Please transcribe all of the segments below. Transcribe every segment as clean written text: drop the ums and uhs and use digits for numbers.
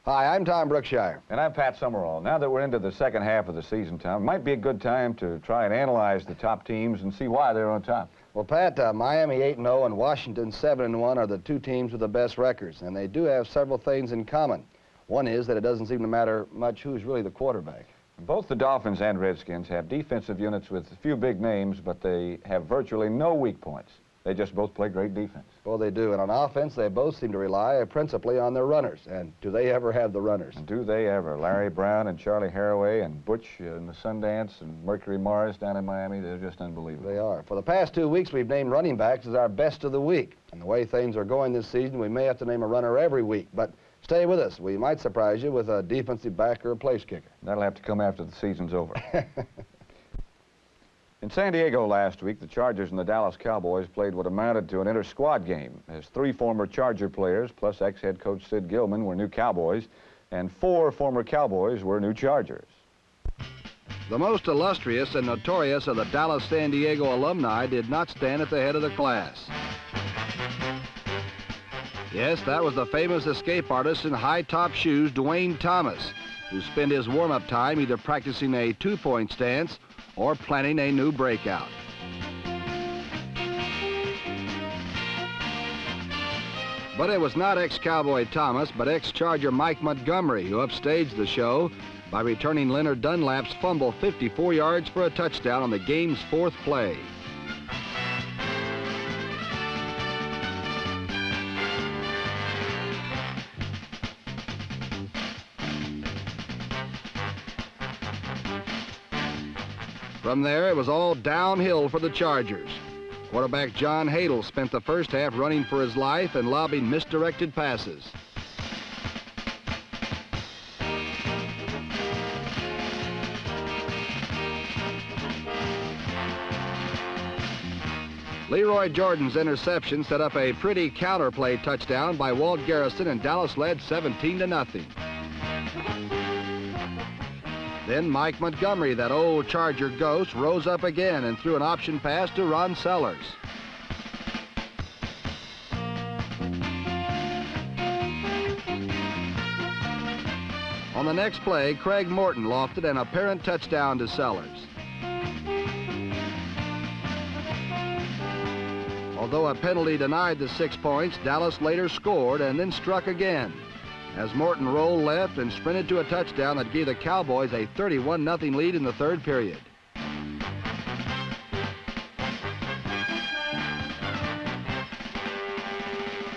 Hi, I'm Tom Brookshire. And I'm Pat Summerall. Now that we're into the second half of the season, Tom, it might be a good time to try and analyze the top teams and see why they're on top. Well, Pat, Miami 8-0 and Washington 7-1 are the two teams with the best records, and they do have several things in common. One is that it doesn't seem to matter much who's really the quarterback. Both the Dolphins and Redskins have defensive units with a few big names, but they have virtually no weak points. They just both play great defense. Well, they do, and on offense, they both seem to rely principally on their runners. And do they ever have the runners? And do they ever? Larry Brown and Charlie Haraway and Butch in the Sundance and Mercury Morris down in Miami, they're just unbelievable. They are. For the past 2 weeks, we've named running backs as our best of the week. And the way things are going this season, we may have to name a runner every week. But stay with us. We might surprise you with a defensive back or a place kicker. That'll have to come after the season's over. In San Diego last week, the Chargers and the Dallas Cowboys played what amounted to an inter-squad game, as 3 former Charger players, plus ex-head coach Sid Gilman, were new Cowboys, and 4 former Cowboys were new Chargers. The most illustrious and notorious of the Dallas-San Diego alumni did not stand at the head of the class. Yes, that was the famous escape artist in high-top shoes, Dwayne Thomas, who spent his warm-up time either practicing a 2-point stance or planning a new breakout. But it was not ex-Cowboy Thomas, but ex-Charger Mike Montgomery who upstaged the show by returning Leonard Dunlap's fumble 54 yards for a touchdown on the game's 4th play. From there, it was all downhill for the Chargers. Quarterback John Hadle spent the first half running for his life and lobbing misdirected passes. Leroy Jordan's interception set up a pretty counterplay touchdown by Walt Garrison, and Dallas led 17-0. Then Mike Montgomery, that old Charger ghost, rose up again and threw an option pass to Ron Sellers. On the next play, Craig Morton lofted an apparent touchdown to Sellers. Although a penalty denied the 6 points, Dallas later scored and then struck again, as Morton rolled left and sprinted to a touchdown that gave the Cowboys a 31-0 lead in the 3rd period.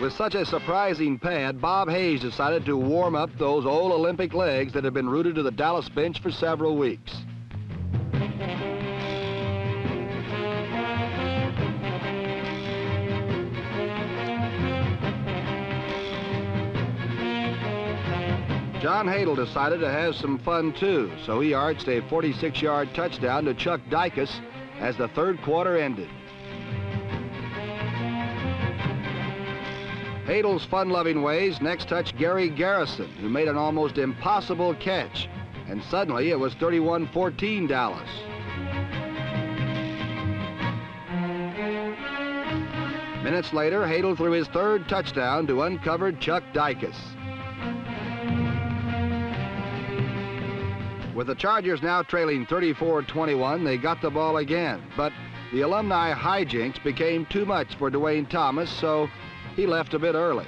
With such a surprising pad, Bob Hayes decided to warm up those old Olympic legs that had been rooted to the Dallas bench for several weeks. John Hadle decided to have some fun too, so he arched a 46-yard touchdown to Chuck Dicus as the 3rd quarter ended. Hadle's fun-loving ways next touched Gary Garrison, who made an almost impossible catch, and suddenly it was 31-14 Dallas. Minutes later, Hadle threw his 3rd touchdown to uncovered Chuck Dicus. With the Chargers now trailing 34-21, they got the ball again, but the alumni hijinks became too much for Dwayne Thomas, so he left a bit early.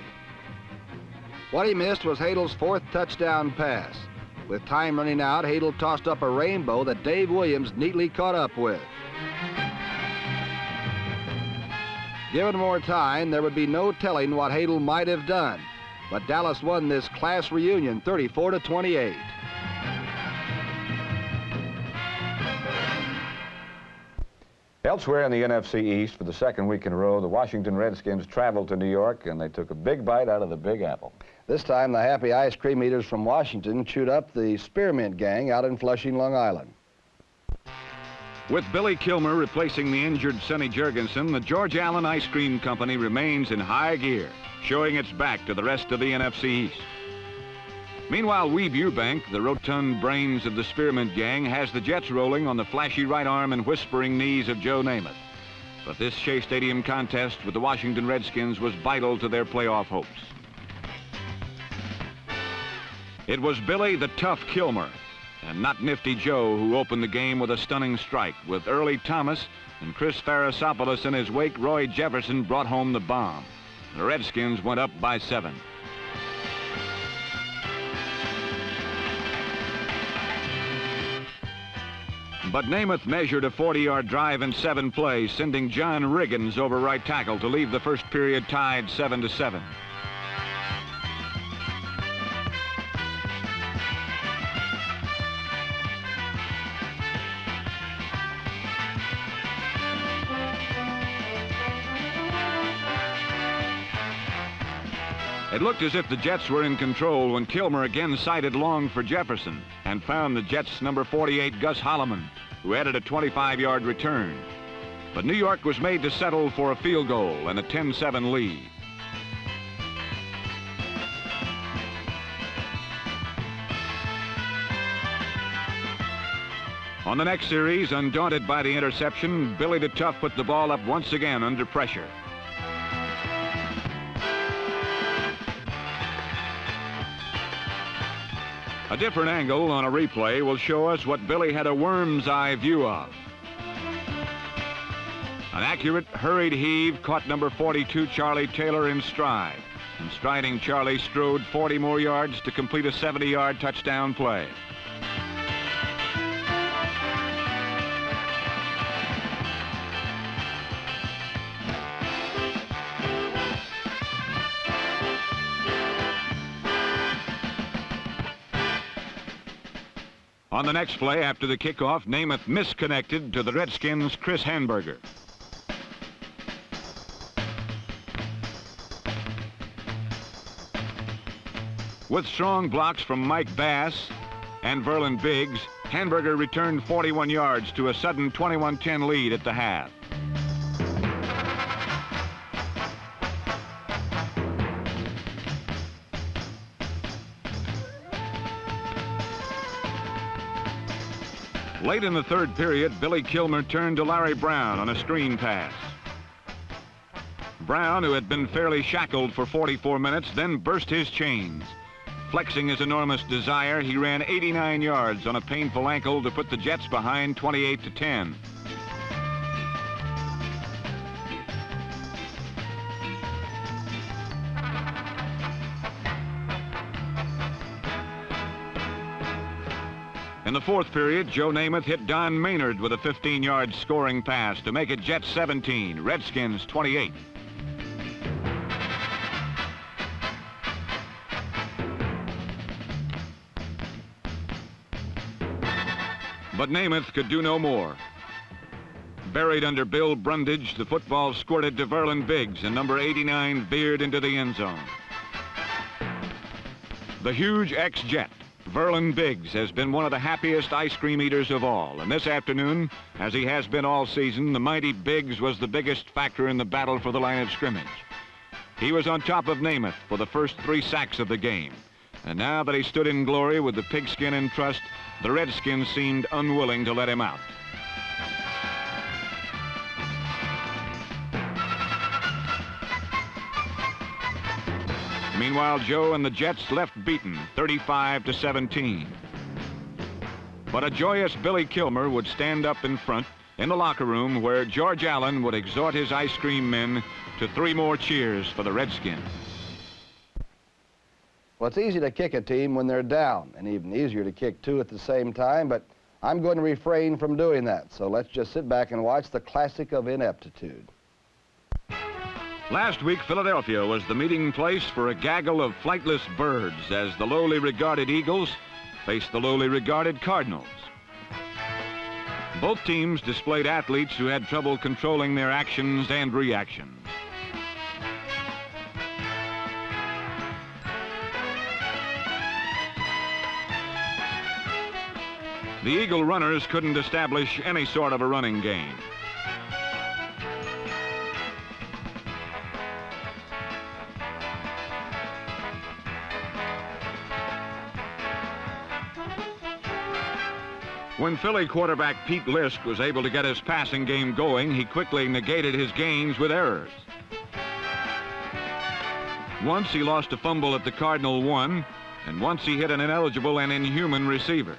What he missed was Hadle's 4th touchdown pass. With time running out, Hadle tossed up a rainbow that Dave Williams neatly caught up with. Given more time, there would be no telling what Hadle might have done, but Dallas won this class reunion 34-28. Elsewhere in the NFC East, for the 2nd week in a row, the Washington Redskins traveled to New York, and they took a big bite out of the Big Apple. This time, the happy ice cream eaters from Washington chewed up the Spearmint Gang out in Flushing, Long Island. With Billy Kilmer replacing the injured Sonny Jurgensen, the George Allen Ice Cream Company remains in high gear, showing its back to the rest of the NFC East. Meanwhile, Weeb Eubank, the rotund brains of the Spearmint Gang, has the Jets rolling on the flashy right arm and whispering knees of Joe Namath. But this Shea Stadium contest with the Washington Redskins was vital to their playoff hopes. It was Billy the Tough Kilmer and not Nifty Joe who opened the game with a stunning strike. With Early Thomas and Chris Farasopoulos in his wake, Roy Jefferson brought home the bomb. The Redskins went up by 7. But Namath measured a 40-yard drive in 7 plays, sending John Riggins over right tackle to leave the first period tied 7-7. It looked as if the Jets were in control when Kilmer again sighted long for Jefferson and found the Jets' number 48, Gus Holloman, who added a 25-yard return. But New York was made to settle for a field goal and a 10-7 lead. On the next series, undaunted by the interception, Billy the Tough put the ball up once again under pressure. A different angle on a replay will show us what Billy had a worm's eye view of. An accurate, hurried heave caught number 42, Charlie Taylor, in stride. And striding Charlie strode 40 more yards to complete a 70-yard touchdown play. On the next play after the kickoff, Namath misconnected to the Redskins' Chris Hamburger. With strong blocks from Mike Bass and Verlin Biggs, Hamburger returned 41 yards to a sudden 21-10 lead at the half. Late in the third period, Billy Kilmer turned to Larry Brown on a screen pass. Brown, who had been fairly shackled for 44 minutes, then burst his chains. Flexing his enormous desire, he ran 89 yards on a painful ankle to put the Jets behind 28-10. In the fourth period, Joe Namath hit Don Maynard with a 15-yard scoring pass to make it Jets 17, Redskins 28. But Namath could do no more. Buried under Bill Brundage, the football squirted to Verlin Biggs, and number 89 veered into the end zone. The huge ex-Jet, Verlin Biggs, has been one of the happiest ice cream eaters of all. And this afternoon, as he has been all season, the mighty Biggs was the biggest factor in the battle for the line of scrimmage. He was on top of Namath for the first 3 sacks of the game. And now that he stood in glory with the pigskin in trust, the Redskins seemed unwilling to let him out. Meanwhile, Joe and the Jets left beaten 35-17. But a joyous Billy Kilmer would stand up in front in the locker room where George Allen would exhort his ice cream men to 3 more cheers for the Redskins. Well, it's easy to kick a team when they're down, and even easier to kick 2 at the same time, but I'm going to refrain from doing that. So let's just sit back and watch the classic of ineptitude. Last week, Philadelphia was the meeting place for a gaggle of flightless birds as the lowly regarded Eagles faced the lowly regarded Cardinals. Both teams displayed athletes who had trouble controlling their actions and reactions. The Eagle runners couldn't establish any sort of a running game. When Philly quarterback Pete Lisk was able to get his passing game going, he quickly negated his gains with errors. Once he lost a fumble at the Cardinal 1, and once he hit an ineligible and inhuman receiver.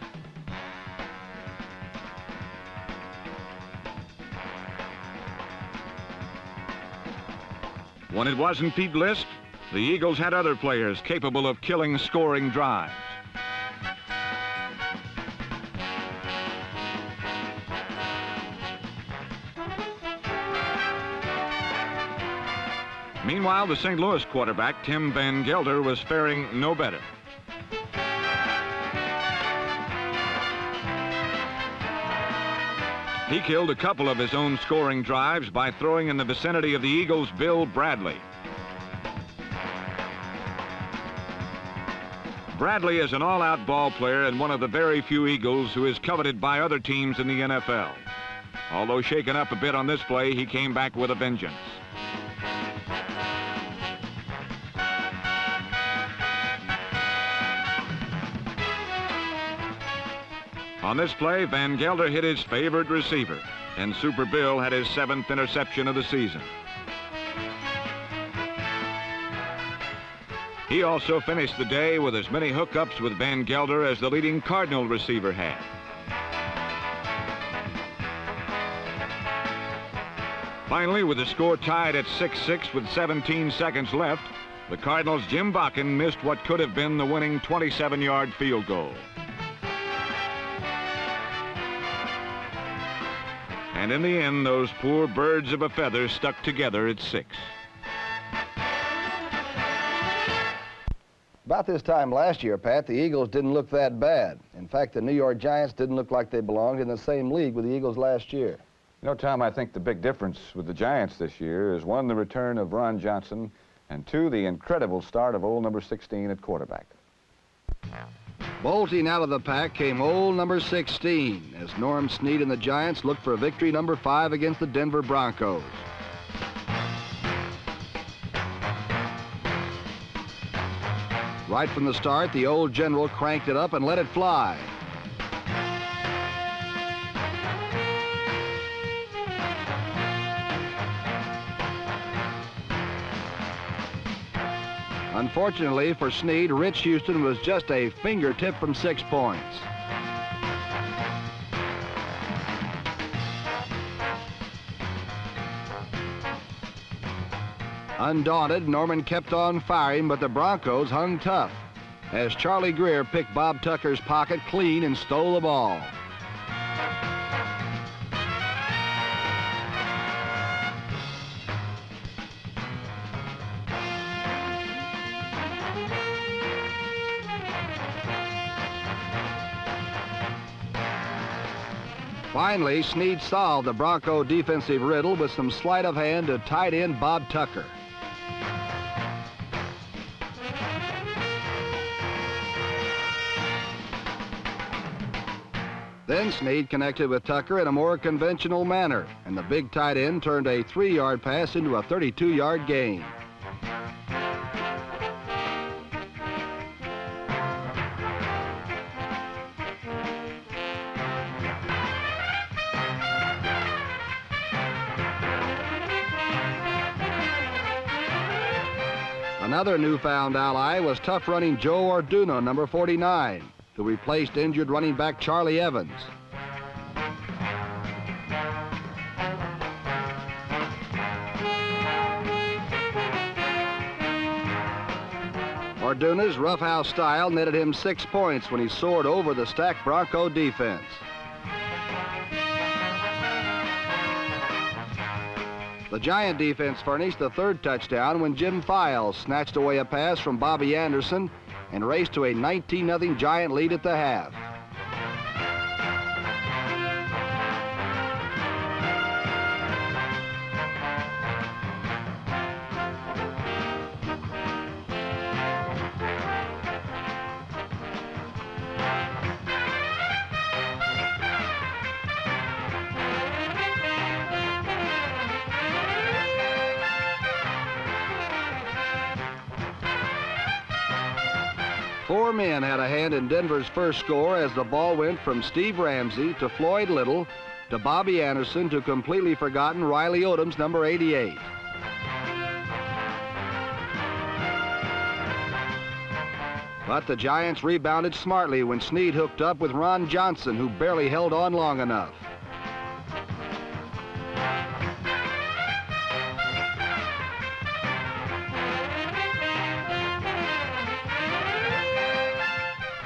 When it wasn't Pete List, the Eagles had other players capable of killing scoring drives. Meanwhile, the St. Louis quarterback, Tim Van Gelder, was faring no better. He killed a couple of his own scoring drives by throwing in the vicinity of the Eagles' Bill Bradley. Bradley is an all-out ball player and one of the very few Eagles who is coveted by other teams in the NFL. Although shaken up a bit on this play, he came back with a vengeance. On this play, Van Gelder hit his favorite receiver, and Super Bill had his 7th interception of the season. He also finished the day with as many hookups with Van Gelder as the leading Cardinal receiver had. Finally, with the score tied at 6-6 with 17 seconds left, the Cardinals' Jim Bakken missed what could have been the winning 27-yard field goal. And in the end, those poor birds of a feather stuck together at 6. About this time last year, Pat, the Eagles didn't look that bad. In fact, the New York Giants didn't look like they belonged in the same league with the Eagles last year. You know, Tom, I think the big difference with the Giants this year is, one, the return of Ron Johnson, and two, the incredible start of old number 16 at quarterback. Bolting out of the pack came old number 16 as Norm Snead and the Giants looked for victory number 5 against the Denver Broncos. Right from the start, the old general cranked it up and let it fly. Unfortunately for Snead, Rich Houston was just a fingertip from 6 points. Undaunted, Norman kept on firing, but the Broncos hung tough as Charlie Greer picked Bob Tucker's pocket clean and stole the ball. Finally, Snead solved the Bronco defensive riddle with some sleight of hand to tight end Bob Tucker. Then Snead connected with Tucker in a more conventional manner, and the big tight end turned a 3-yard pass into a 32-yard gain. Another newfound ally was tough-running Joe Orduno, number 49, who replaced injured running back Charlie Evans. Orduno's roughhouse style netted him 6 points when he soared over the stacked Bronco defense. The Giant defense furnished the 3rd touchdown when Jim Files snatched away a pass from Bobby Anderson and raced to a 19-0 Giant lead at the half. Four men had a hand in Denver's first score as the ball went from Steve Ramsey to Floyd Little to Bobby Anderson to completely forgotten Riley Odom's number 88. But the Giants rebounded smartly when Snead hooked up with Ron Johnson, who barely held on long enough.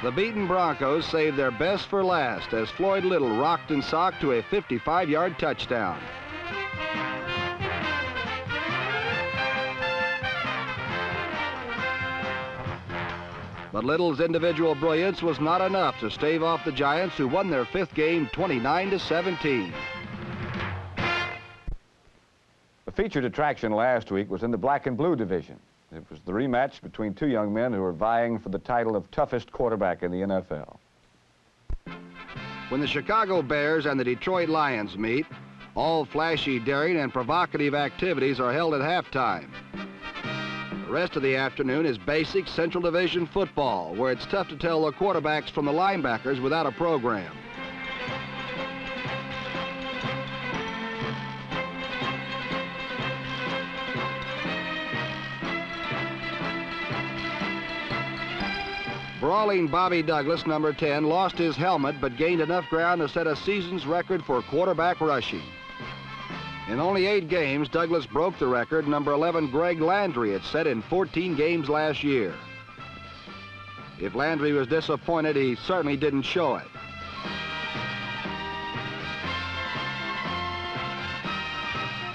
The beaten Broncos saved their best for last as Floyd Little rocked and socked to a 55-yard touchdown. But Little's individual brilliance was not enough to stave off the Giants, who won their 5th game 29-17. The featured attraction last week was in the black and blue division. It was the rematch between two young men who were vying for the title of toughest quarterback in the NFL. When the Chicago Bears and the Detroit Lions meet, all flashy, daring, and provocative activities are held at halftime. The rest of the afternoon is basic Central Division football, where it's tough to tell the quarterbacks from the linebackers without a program. Brawling Bobby Douglas, number 10, lost his helmet but gained enough ground to set a season's record for quarterback rushing. In only 8 games, Douglas broke the record number 11 Greg Landry had set in 14 games last year. If Landry was disappointed, he certainly didn't show it.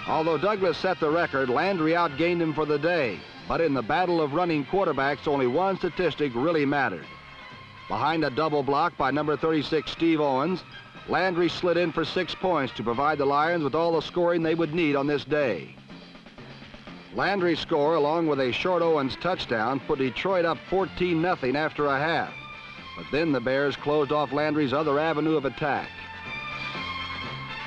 Although Douglas set the record, Landry outgained him for the day. But in the battle of running quarterbacks, only one statistic really mattered. Behind a double block by number 36 Steve Owens, Landry slid in for 6 points to provide the Lions with all the scoring they would need on this day. Landry's score, along with a short Owens touchdown, put Detroit up 14-0 after a half. But then the Bears closed off Landry's other avenue of attack.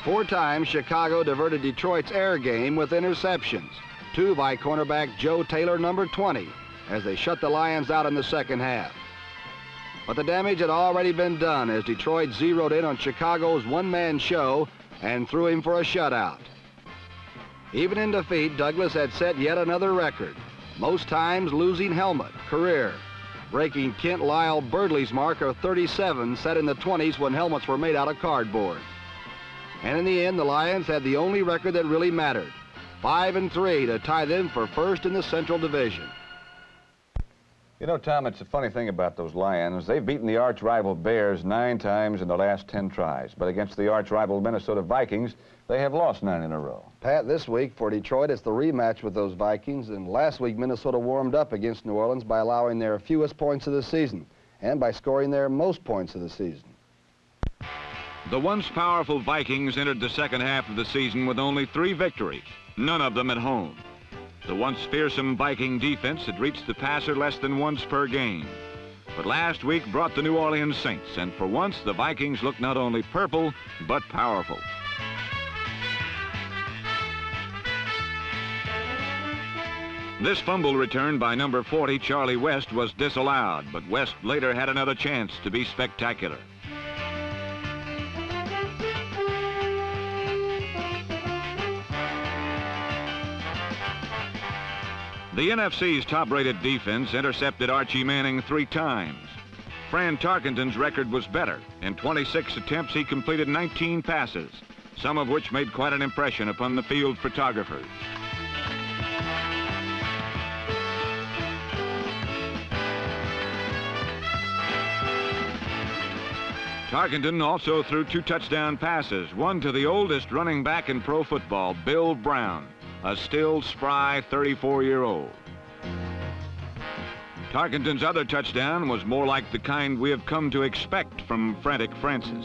4 times, Chicago diverted Detroit's air game with interceptions. 2 by cornerback Joe Taylor, number 20, as they shut the Lions out in the second half. But the damage had already been done as Detroit zeroed in on Chicago's one-man show and threw him for a shutout. Even in defeat, Douglas had set yet another record, most times losing helmet, career, breaking Kent Lyle Birdley's mark of 37 set in the 20s when helmets were made out of cardboard. And in the end, the Lions had the only record that really mattered, 5-3 to tie them for first in the Central Division. You know, Tom, it's a funny thing about those Lions. They've beaten the arch-rival Bears 9 times in the last 10 tries. But against the arch-rival Minnesota Vikings, they have lost 9 in a row. Pat, this week for Detroit, it's the rematch with those Vikings. And last week, Minnesota warmed up against New Orleans by allowing their fewest points of the season and by scoring their most points of the season. The once powerful Vikings entered the second half of the season with only 3 victories, none of them at home. The once fearsome Viking defense had reached the passer less than once per game. But last week brought the New Orleans Saints, and for once the Vikings looked not only purple, but powerful. This fumble return by number 40, Charlie West, was disallowed, but West later had another chance to be spectacular. The NFC's top-rated defense intercepted Archie Manning 3 times. Fran Tarkenton's record was better. In 26 attempts, he completed 19 passes, some of which made quite an impression upon the field photographers. Tarkenton also threw 2 touchdown passes, one to the oldest running back in pro football, Bill Brown, a still spry 34-year-old. Tarkenton's other touchdown was more like the kind we have come to expect from frantic Francis.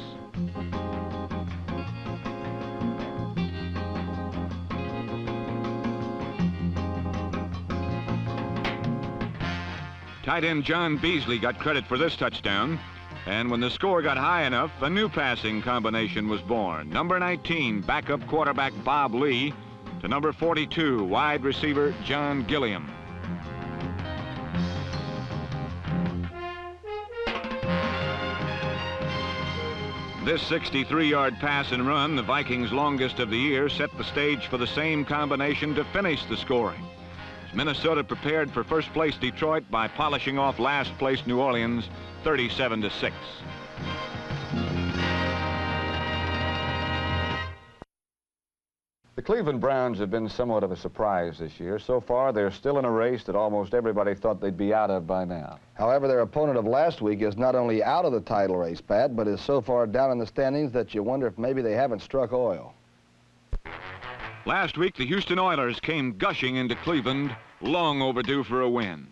Tight end John Beasley got credit for this touchdown, and when the score got high enough, a new passing combination was born. Number 19, backup quarterback Bob Lee, to number 42, wide receiver John Gilliam. This 63-yard pass and run, the Vikings' longest of the year, set the stage for the same combination to finish the scoring. Minnesota prepared for first-place Detroit by polishing off last-place New Orleans 37-6. The Cleveland Browns have been somewhat of a surprise this year. So far, they're still in a race that almost everybody thought they'd be out of by now. However, their opponent of last week is not only out of the title race, Pat, but is so far down in the standings that you wonder if maybe they haven't struck oil. Last week, the Houston Oilers came gushing into Cleveland, long overdue for a win.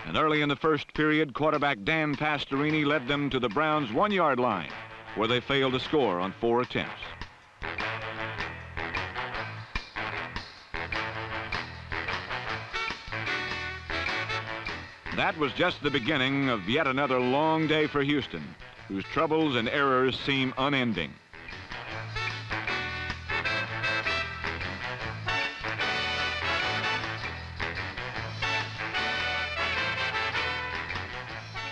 And early in the first period, quarterback Dan Pastorini led them to the Browns' 1-yard line, where they failed to score on 4 attempts. That was just the beginning of yet another long day for Houston, whose troubles and errors seem unending.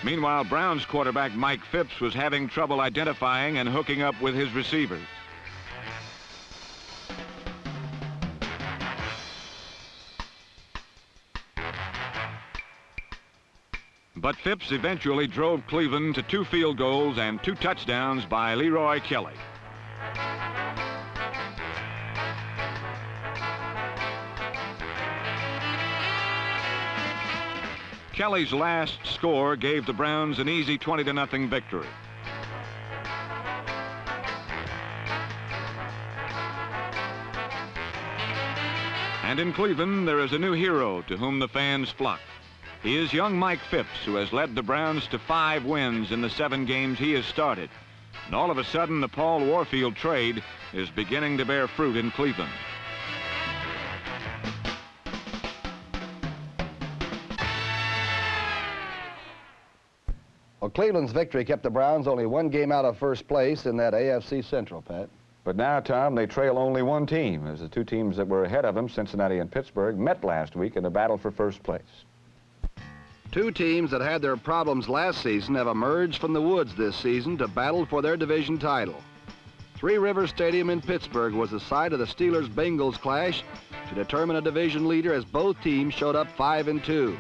Meanwhile, Browns quarterback Mike Phipps was having trouble identifying and hooking up with his receivers. But Phipps eventually drove Cleveland to 2 field goals and 2 touchdowns by Leroy Kelly. Kelly's last score gave the Browns an easy 20-0 victory. And in Cleveland, there is a new hero to whom the fans flock. He is young Mike Phipps, who has led the Browns to 5 wins in the 7 games he has started. And all of a sudden, the Paul Warfield trade is beginning to bear fruit in Cleveland. Well, Cleveland's victory kept the Browns only 1 game out of first place in that AFC Central, Pat. But now, Tom, they trail only 1 team, as the 2 teams that were ahead of them, Cincinnati and Pittsburgh, met last week in a battle for first place. 2 teams that had their problems last season have emerged from the woods this season to battle for their division title. Three Rivers Stadium in Pittsburgh was the site of the Steelers-Bengals clash to determine a division leader, as both teams showed up 5-2.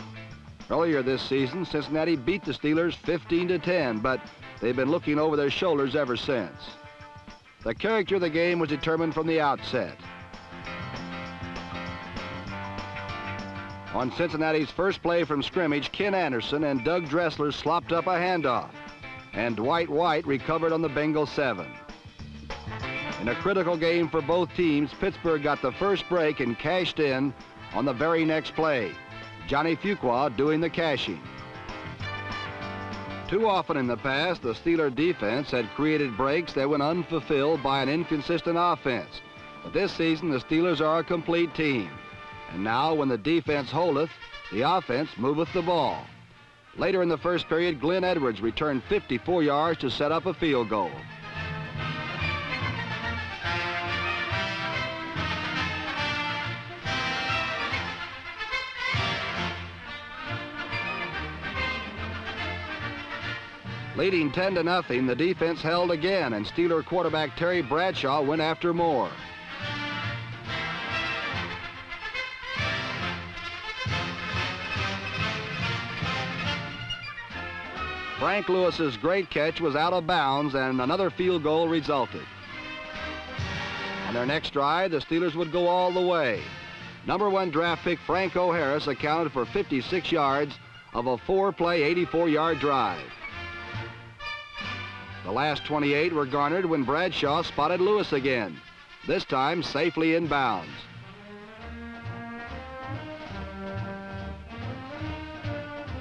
Earlier this season, Cincinnati beat the Steelers 15-10, but they've been looking over their shoulders ever since. The character of the game was determined from the outset. On Cincinnati's first play from scrimmage, Ken Anderson and Doug Dressler slopped up a handoff, and Dwight White recovered on the Bengals 7. In a critical game for both teams, Pittsburgh got the first break and cashed in on the very next play, Johnny Fuqua doing the cashing. Too often in the past, the Steeler defense had created breaks that went unfulfilled by an inconsistent offense. But this season, the Steelers are a complete team. And now, when the defense holdeth, the offense moveth the ball. Later in the first period, Glenn Edwards returned 54 yards to set up a field goal. Leading 10-0, the defense held again, and Steeler quarterback Terry Bradshaw went after more. Frank Lewis's great catch was out of bounds, and another field goal resulted. On their next drive, the Steelers would go all the way. Number 1 draft pick Franco Harris accounted for 56 yards of a 4-play, 84-yard drive. The last 28 were garnered when Bradshaw spotted Lewis again, this time safely in bounds.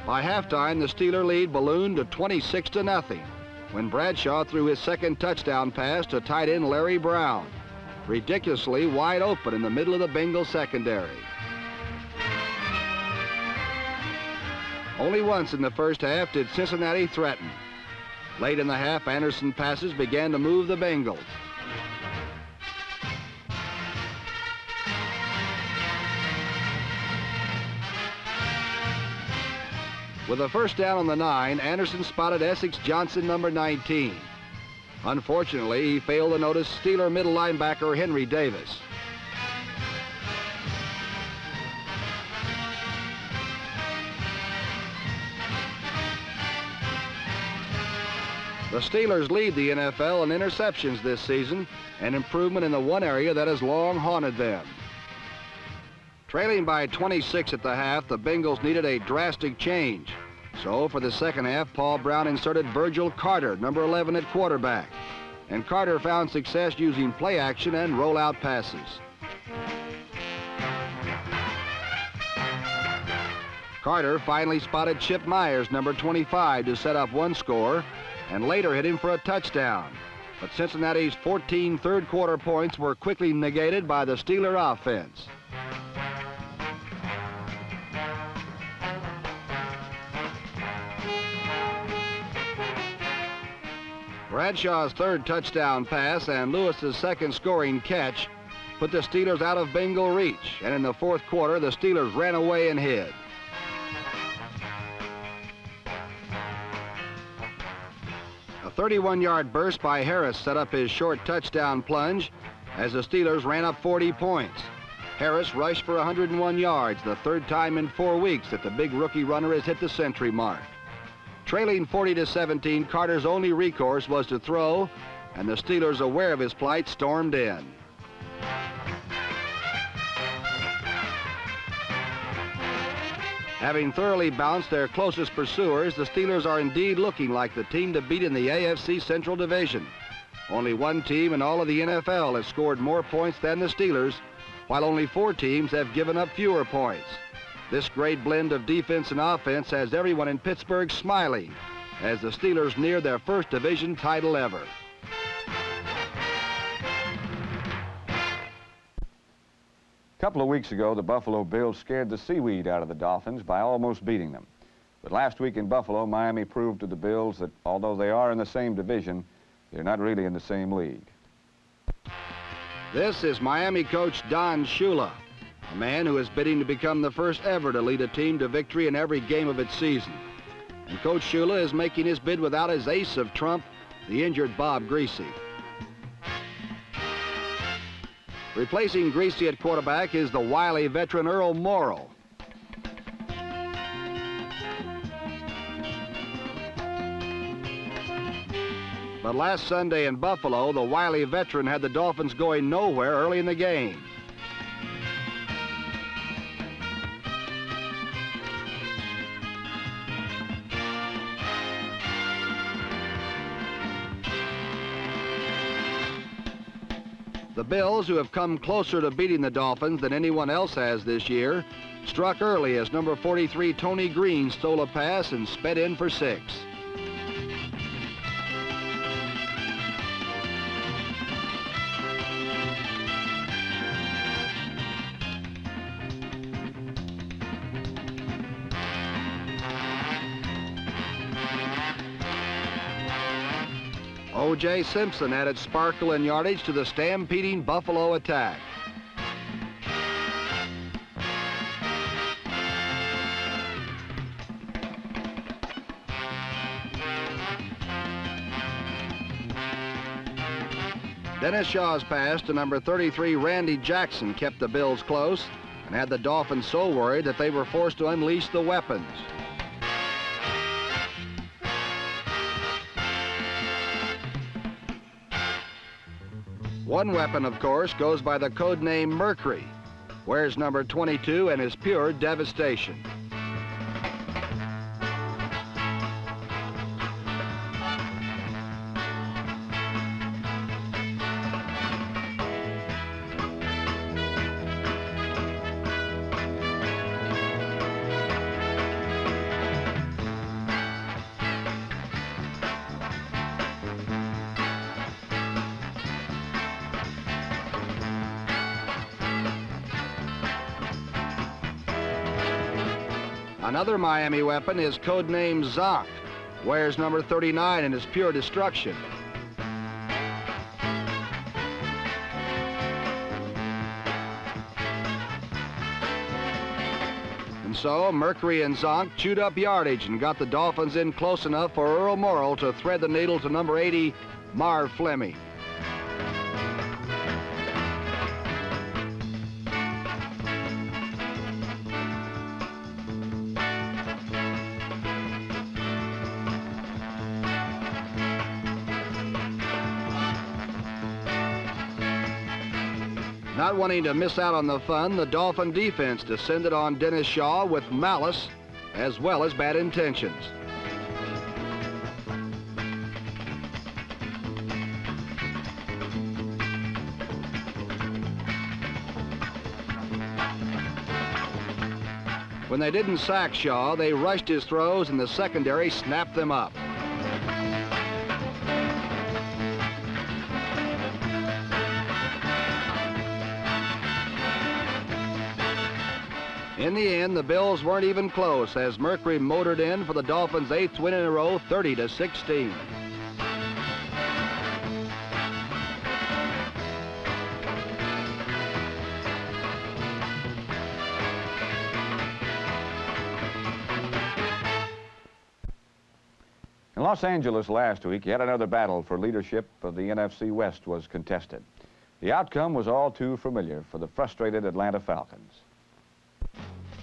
By halftime, the Steeler lead ballooned to 26-0 when Bradshaw threw his second touchdown pass to tight end Larry Brown, ridiculously wide open in the middle of the Bengals secondary. Only once in the first half did Cincinnati threaten. Late in the half, Anderson passes began to move the Bengals. With a first down on the 9, Anderson spotted Essex Johnson, number 19. Unfortunately, he failed to notice Steeler middle linebacker Henry Davis. The Steelers lead the NFL in interceptions this season, an improvement in the one area that has long haunted them. Trailing by 26 at the half, the Bengals needed a drastic change. So for the second half, Paul Brown inserted Virgil Carter, number 11 at quarterback. And Carter found success using play action and rollout passes. Carter finally spotted Chip Myers, number 25, to set up one score, and later hit him for a touchdown. But Cincinnati's 14 third-quarter points were quickly negated by the Steeler offense. Bradshaw's third touchdown pass and Lewis's second scoring catch put the Steelers out of Bengal reach, and in the fourth quarter, the Steelers ran away and hid. A 31-yard burst by Harris set up his short touchdown plunge as the Steelers ran up 40 points. Harris rushed for 101 yards, the third time in 4 weeks that the big rookie runner has hit the century mark. Trailing 40-17, Carter's only recourse was to throw, and the Steelers, aware of his plight, stormed in. Having thoroughly bounced their closest pursuers, the Steelers are indeed looking like the team to beat in the AFC Central Division. Only one team in all of the NFL has scored more points than the Steelers, while only 4 teams have given up fewer points. This great blend of defense and offense has everyone in Pittsburgh smiling as the Steelers near their first division title ever. A couple of weeks ago, the Buffalo Bills scared the seaweed out of the Dolphins by almost beating them. But last week in Buffalo, Miami proved to the Bills that although they are in the same division, they're not really in the same league. This is Miami coach Don Shula, a man who is bidding to become the first ever to lead a team to victory in every game of its season. And Coach Shula is making his bid without his ace of trump, the injured Bob Greasy. Replacing Greasy at quarterback is the wily veteran Earl Morrall. But last Sunday in Buffalo, the wily veteran had the Dolphins going nowhere early in the game. The Bills, who have come closer to beating the Dolphins than anyone else has this year, struck early as number 43 Tony Green stole a pass and sped in for 6. O.J. Simpson added sparkle and yardage to the stampeding Buffalo attack. Dennis Shaw's pass to number 33 Randy Jackson kept the Bills close and had the Dolphins so worried that they were forced to unleash the weapons. One weapon, of course, goes by the code name Mercury, wears number 22 and is pure devastation. Another Miami weapon is codenamed Zonk, wears number 39 and is pure destruction. And so Mercury and Zonk chewed up yardage and got the Dolphins in close enough for Earl Morrall to thread the needle to number 80, Marv Fleming. Not wanting to miss out on the fun, the Dolphin defense descended on Dennis Shaw with malice as well as bad intentions. When they didn't sack Shaw, they rushed his throws and the secondary snapped them up. In the end, the Bills weren't even close as Mercury motored in for the Dolphins' 8th win in a row, 30-16. In Los Angeles last week, yet another battle for leadership of the NFC West was contested. The outcome was all too familiar for the frustrated Atlanta Falcons.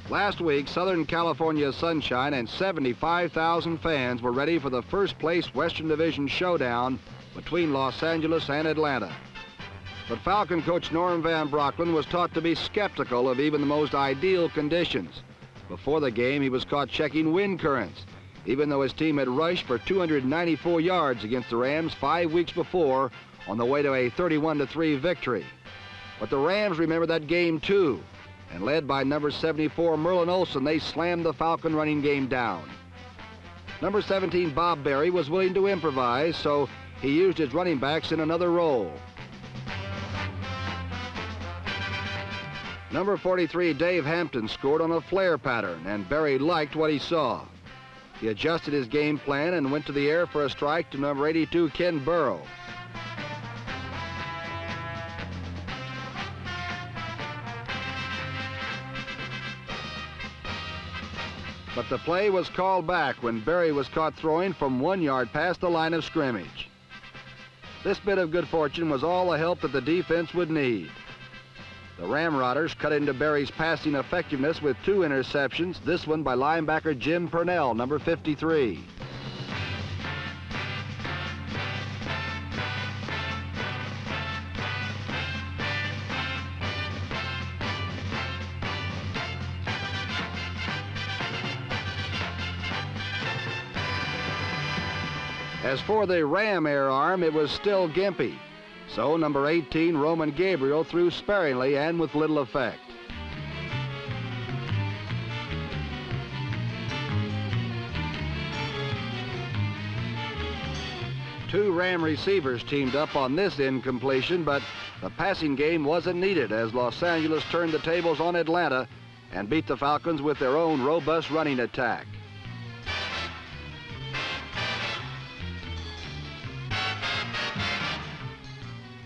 Last week, Southern California Sunshine and 75,000 fans were ready for the first-place Western Division showdown between Los Angeles and Atlanta. But Falcon coach Norm Van Brocklin was taught to be skeptical of even the most ideal conditions. Before the game, he was caught checking wind currents, even though his team had rushed for 294 yards against the Rams 5 weeks before on the way to a 31-3 victory. But the Rams remember that game too, and led by number 74 Merlin Olsen, they slammed the Falcon running game down. Number 17 Bob Berry was willing to improvise, so he used his running backs in another role. Number 43 Dave Hampton scored on a flare pattern, and Berry liked what he saw. He adjusted his game plan and went to the air for a strike to number 82 Ken Burrow. But the play was called back when Berry was caught throwing from 1 yard past the line of scrimmage. This bit of good fortune was all the help that the defense would need. The Ramrodders cut into Berry's passing effectiveness with 2 interceptions, this one by linebacker Jim Purnell, number 53. As for the Ram air arm, it was still gimpy. So number 18, Roman Gabriel, threw sparingly and with little effect. Two Ram receivers teamed up on this incompletion, but the passing game wasn't needed as Los Angeles turned the tables on Atlanta and beat the Falcons with their own robust running attack.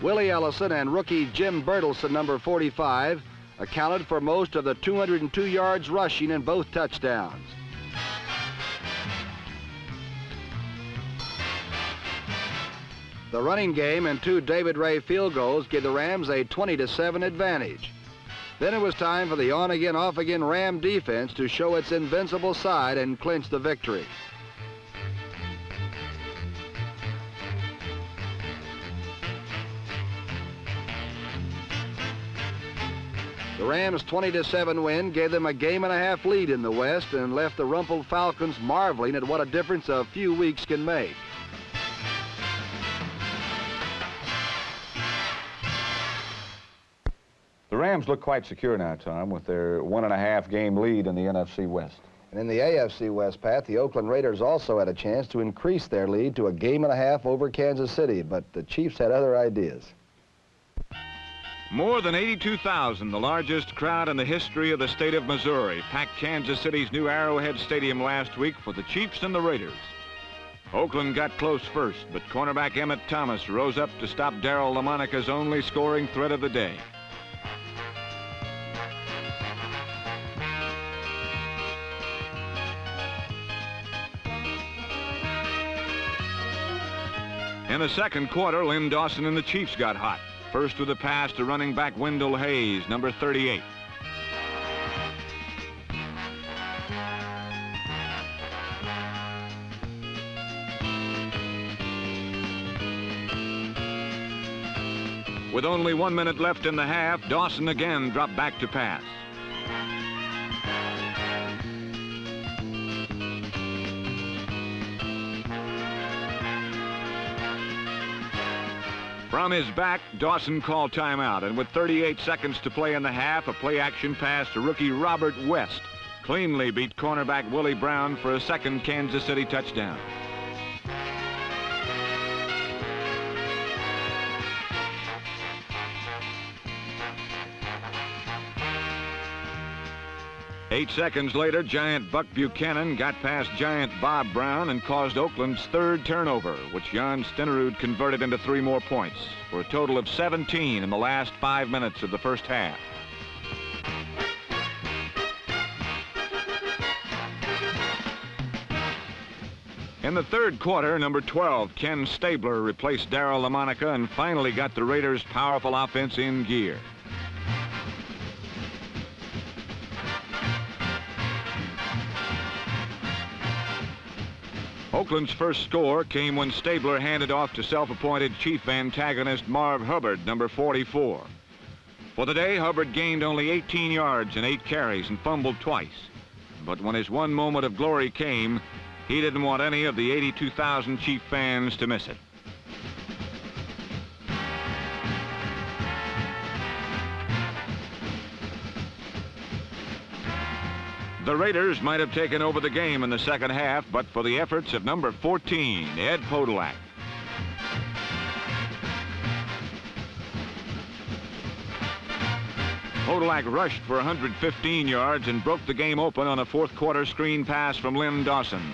Willie Ellison and rookie Jim Bertelsen, number 45, accounted for most of the 202 yards rushing in both touchdowns. The running game and 2 David Ray field goals gave the Rams a 20-7 advantage. Then it was time for the on-again, off-again Ram defense to show its invincible side and clinch the victory. The Rams' 20-7 win gave them a game-and-a-half lead in the West and left the rumpled Falcons marveling at what a difference a few weeks can make. The Rams look quite secure now, Tom, with their 1.5 game lead in the NFC West. And in the AFC West, Pat, the Oakland Raiders also had a chance to increase their lead to a game-and-a-half over Kansas City, but the Chiefs had other ideas. More than 82,000, the largest crowd in the history of the state of Missouri, packed Kansas City's new Arrowhead Stadium last week for the Chiefs and the Raiders. Oakland got close first, but cornerback Emmett Thomas rose up to stop Darryl LaMonica's only scoring threat of the day. In the second quarter, Lynn Dawson and the Chiefs got hot. First with a pass to running back Wendell Hayes, number 38. With only 1 minute left in the half, Dawson again dropped back to pass. From his back, Dawson called timeout, and with 38 seconds to play in the half, a play-action pass to rookie Robert West cleanly beat cornerback Willie Brown for a second Kansas City touchdown. Eight seconds later, Giant Buck Buchanan got past Giant Bob Brown and caused Oakland's third turnover, which Jan Stenerud converted into 3 more points, for a total of 17 in the last 5 minutes of the first half. In the third quarter, number 12, Ken Stabler, replaced Darryl LaMonica and finally got the Raiders' powerful offense in gear. Oakland's first score came when Stabler handed off to self-appointed chief antagonist Marv Hubbard, number 44. For the day, Hubbard gained only 18 yards and 8 carries and fumbled twice. But when his one moment of glory came, he didn't want any of the 82,000 Chief fans to miss it. The Raiders might have taken over the game in the second half, but for the efforts of number 14, Ed Podolak. Podolak rushed for 115 yards and broke the game open on a fourth quarter screen pass from Lynn Dawson.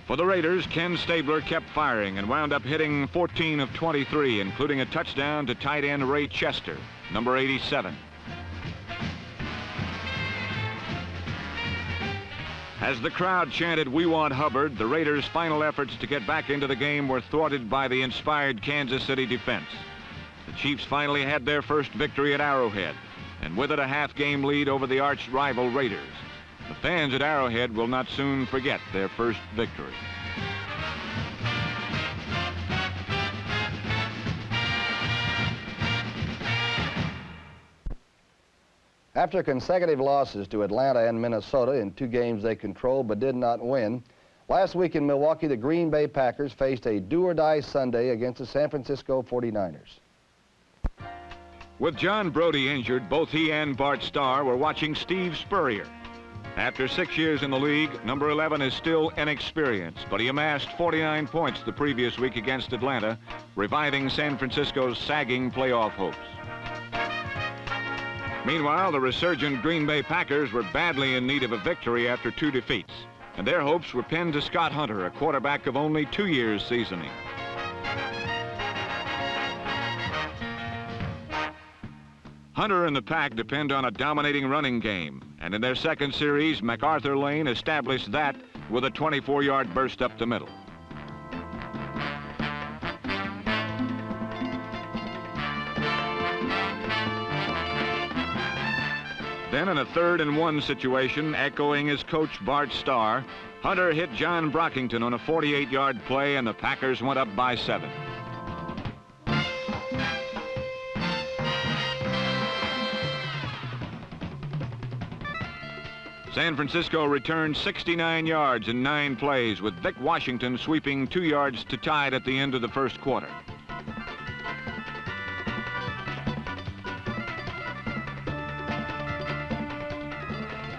For the Raiders, Ken Stabler kept firing and wound up hitting 14 of 23, including a touchdown to tight end Ray Chester, number 87. As the crowd chanted, "We want Hubbard," the Raiders' final efforts to get back into the game were thwarted by the inspired Kansas City defense. The Chiefs finally had their first victory at Arrowhead, and with it a half-game lead over the arch-rival Raiders. The fans at Arrowhead will not soon forget their first victory. After consecutive losses to Atlanta and Minnesota in 2 games they controlled but did not win, last week in Milwaukee, the Green Bay Packers faced a do-or-die Sunday against the San Francisco 49ers. With John Brody injured, both he and Bart Starr were watching Steve Spurrier. After 6 years in the league, number 11 is still inexperienced, but he amassed 49 points the previous week against Atlanta, reviving San Francisco's sagging playoff hopes. Meanwhile, the resurgent Green Bay Packers were badly in need of a victory after 2 defeats, and their hopes were pinned to Scott Hunter, a quarterback of only 2 years seasoning. Hunter and the Pack depend on a dominating running game, and in their second series, MacArthur Lane established that with a 24-yard burst up the middle. Then in a 3rd and 1 situation, echoing his coach Bart Starr, Hunter hit John Brockington on a 48-yard play, and the Packers went up by 7. San Francisco returned 69 yards in 9 plays, with Vic Washington sweeping 2 yards to tie it at the end of the first quarter.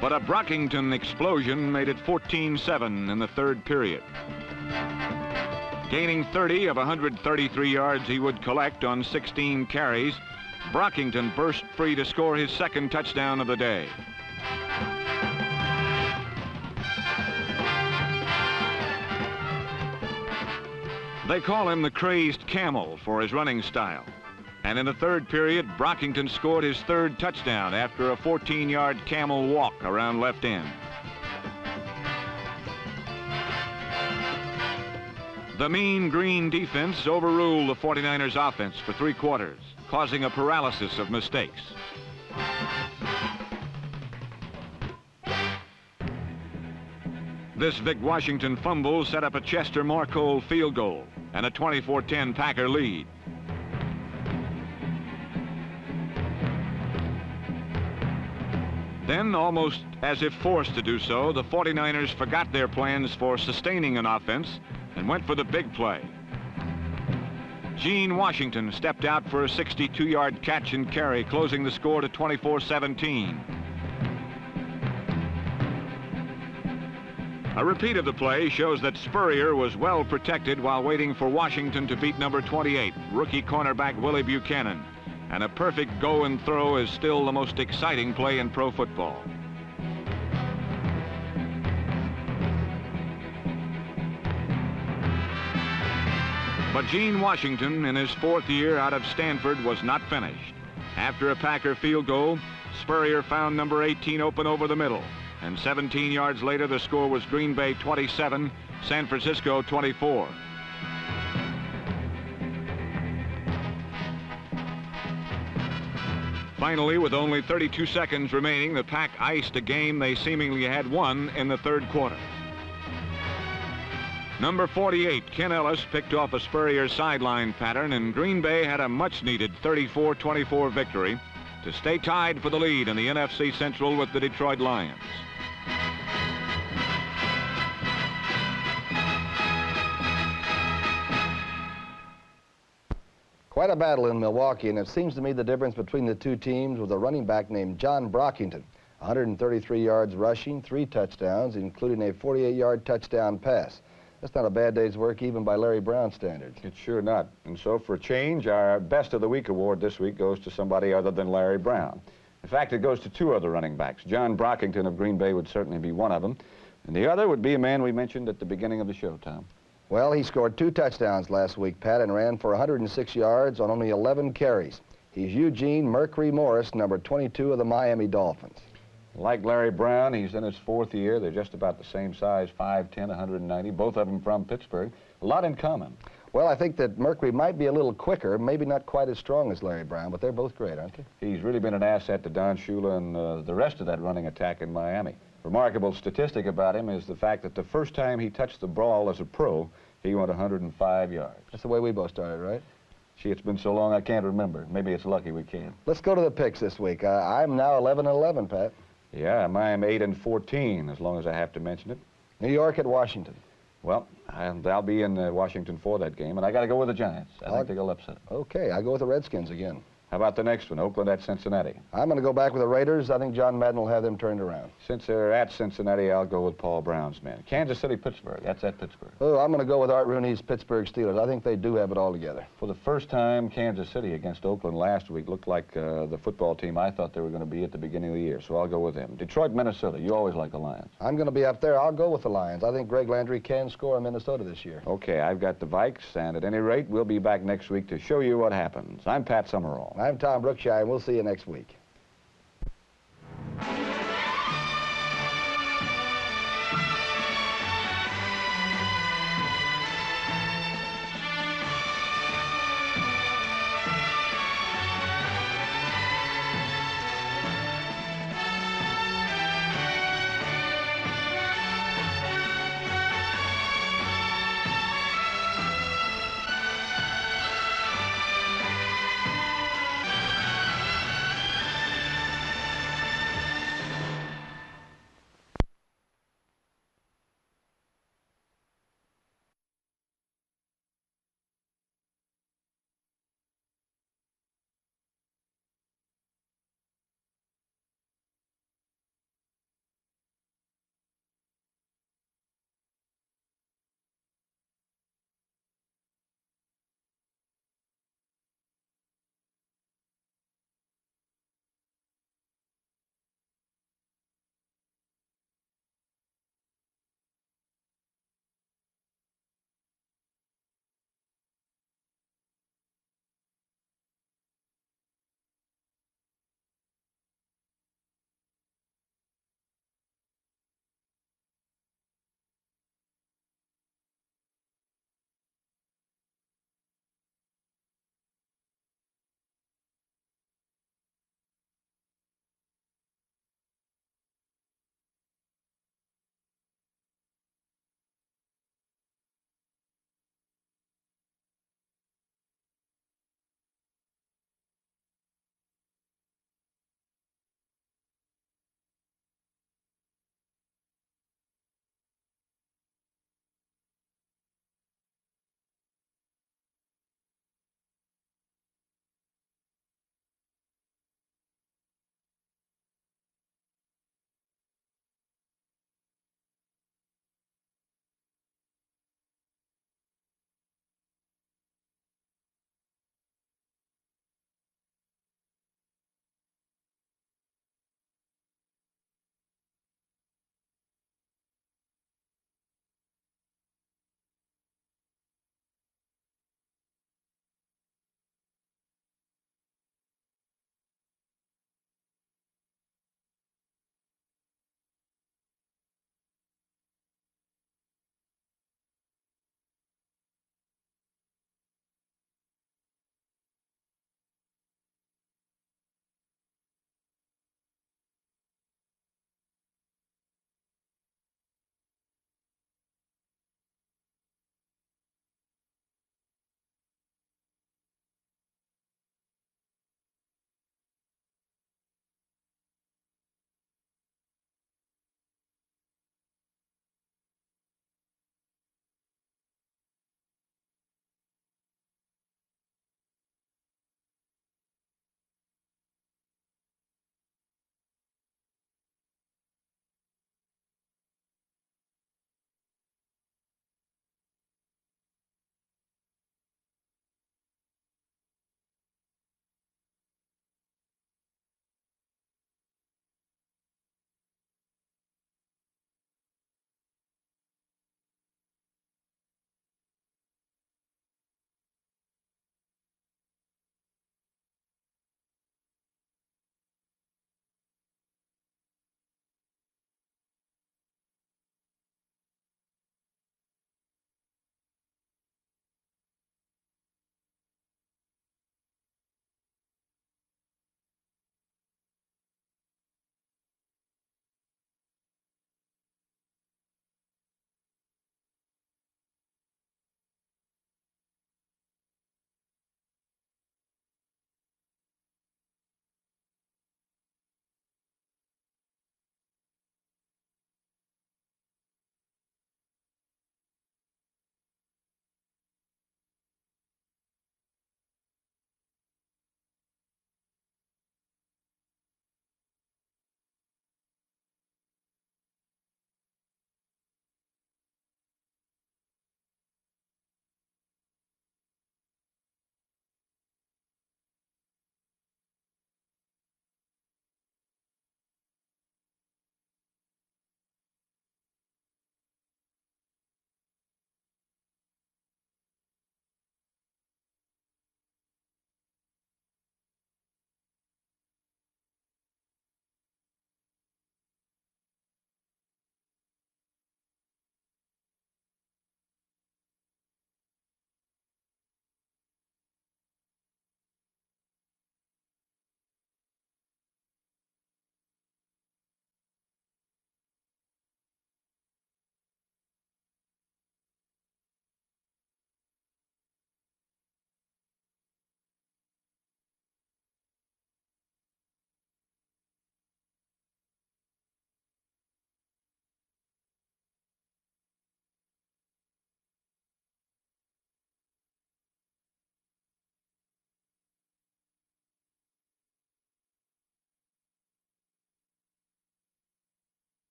But a Brockington explosion made it 14-7 in the 3rd period. Gaining 30 of 133 yards he would collect on 16 carries, Brockington burst free to score his 2nd touchdown of the day. They call him the Crazed Camel for his running style. And in the 3rd period, Brockington scored his 3rd touchdown after a 14-yard camel walk around left end. The mean green defense overruled the 49ers offense for 3 quarters, causing a paralysis of mistakes. This Vic Washington fumble set up a Chester Marcole field goal and a 24-10 Packer lead. Then, almost as if forced to do so, the 49ers forgot their plans for sustaining an offense and went for the big play. Gene Washington stepped out for a 62-yard catch and carry, closing the score to 24-17. A repeat of the play shows that Spurrier was well protected while waiting for Washington to beat number 28, rookie cornerback Willie Buchanan. And a perfect go and throw is still the most exciting play in pro football. But Gene Washington, in his 4th year out of Stanford, was not finished. After a Packer field goal, Spurrier found number 18 open over the middle. And 17 yards later, the score was Green Bay 27, San Francisco 24. Finally, with only 32 seconds remaining, the Pack iced a game they seemingly had won in the 3rd quarter. Number 48, Ken Ellis, picked off a Spurrier sideline pattern, and Green Bay had a much-needed 34-24 victory to stay tied for the lead in the NFC Central with the Detroit Lions. Quite a battle in Milwaukee, and it seems to me the difference between the two teams was a running back named John Brockington. 133 yards rushing, 3 touchdowns, including a 48-yard touchdown pass. That's not a bad day's work even by Larry Brown standards. It's sure not. And so for a change, our Best of the Week award this week goes to somebody other than Larry Brown. In fact, it goes to 2 other running backs. John Brockington of Green Bay would certainly be one of them. And the other would be a man we mentioned at the beginning of the show, Tom. Well, he scored 2 touchdowns last week, Pat, and ran for 106 yards on only 11 carries. He's Eugene Mercury Morris, number 22 of the Miami Dolphins. Like Larry Brown, he's in his 4th year. They're just about the same size, 5'10", 190, both of them from Pittsburgh. A lot in common. Well, I think that Mercury might be a little quicker, maybe not quite as strong as Larry Brown, but they're both great, aren't they? He's really been an asset to Don Shula and the rest of that running attack in Miami. Remarkable statistic about him is the fact that the first time he touched the ball as a pro, he went 105 yards. That's the way we both started, right? Gee, it's been so long I can't remember. Maybe it's lucky we can. Let's go to the picks this week. I'm now 11-11, Pat. Yeah, I'm 8-14, as long as I have to mention it. New York at Washington. Well, I'll be in Washington for that game, and I got to go with the Giants. I think they'll upset them. Okay, I go with the Redskins again. How about the next one, Oakland at Cincinnati? I'm going to go back with the Raiders. I think John Madden will have them turned around. Since they're at Cincinnati, I'll go with Paul Brown's men. Kansas City, Pittsburgh. That's at Pittsburgh. Oh, I'm going to go with Art Rooney's Pittsburgh Steelers. I think they do have it all together. For the first time, Kansas City against Oakland last week looked like the football team I thought they were going to be at the beginning of the year, so I'll go with them. Detroit, Minnesota. You always like the Lions. I'm going to be up there. I'll go with the Lions. I think Greg Landry can score in Minnesota this year. Okay, I've got the Vikes, and at any rate, we'll be back next week to show you what happens. I'm Pat Summerall. I'm Tom Brookshire, and we'll see you next week.